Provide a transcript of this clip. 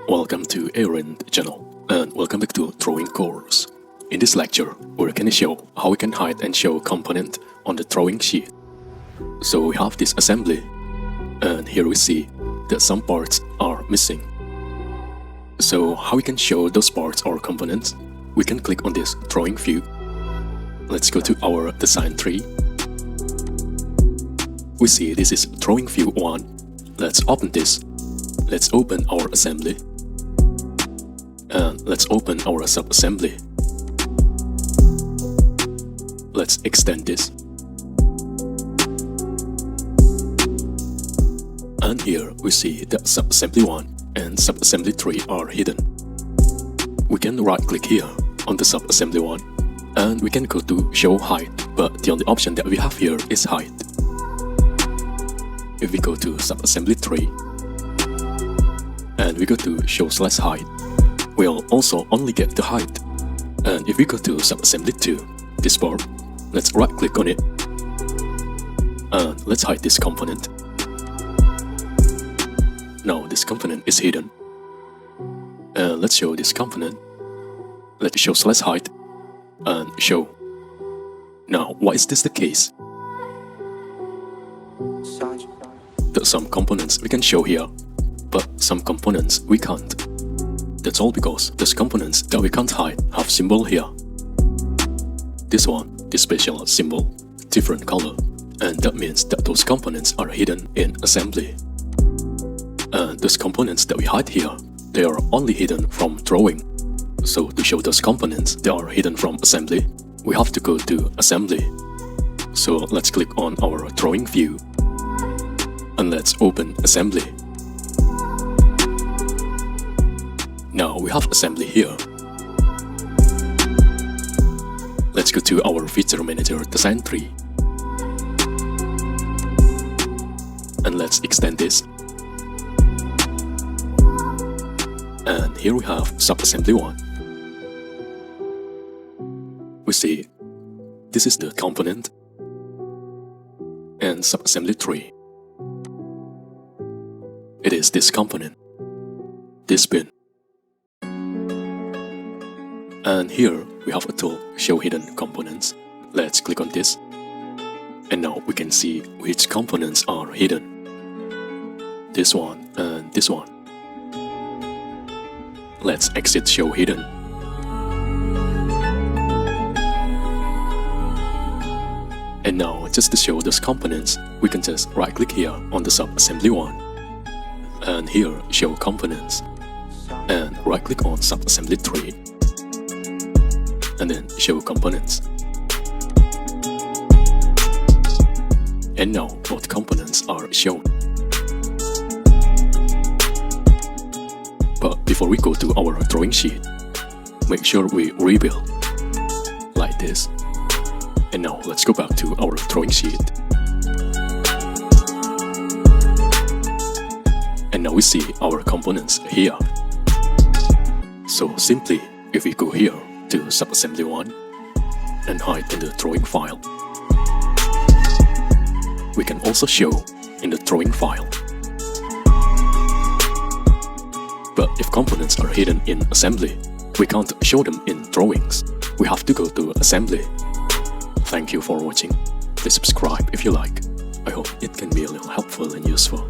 Welcome to AER Int channel and welcome back to Drawing course. In this lecture, we're going to show how we can hide and show component on the drawing sheet. So we have this assembly, and here we see that some parts are missing. So how we can show those parts or components? We can click on this drawing view. Let's go to our design tree. We see this is drawing view 1. Let's open this. Let's open our assembly. And let's open our sub-assembly. Let's extend this. And here we see that sub-assembly 1 and sub-assembly 3 are hidden. We can right-click here on the sub-assembly 1 and we can go to show hide, but the only option that we have here is hide. If we go to sub-assembly 3 and we go to show/hide, we'll also only get the hide. And if we go to sub-assembly 2, this part, let's right-click on it and let's hide this component. Now this component is hidden. And let's show this component. Let's show/hide and show. Now why is this the case? That some components we can show here, but some components we can't. That's all because those components that we can't hide have symbol here. This one, this special symbol, different color, and that means that those components are hidden in assembly. And those components that we hide here, they are only hidden from drawing. So to show those components that are hidden from assembly, we have to go to assembly. So let's click on our drawing view and let's open assembly. Now we have assembly here. Let's go to our feature manager design tree and let's extend this. And here we have sub-assembly 1. We see this is the component and sub-assembly 3. It is this component, this pin. And here we have a tool, show hidden components. Let's click on this. And now we can see which components are hidden. This one and this one. Let's exit show hidden. And now just to show those components, we can just right click here on the sub-assembly 1. And here show components. And right click on sub-assembly 3. And then show components. And now both components are shown. But before we go to our drawing sheet, make sure we rebuild like this. And now let's go back to our drawing sheet. And now we see our components here. So simply, if we go here to sub-assembly 1 and hide in the drawing file, we can also show in the drawing file. But if components are hidden in assembly, we can't show them in drawings. We have to go to assembly. Thank you for watching. Please subscribe if you like. I hope it can be a little helpful and useful.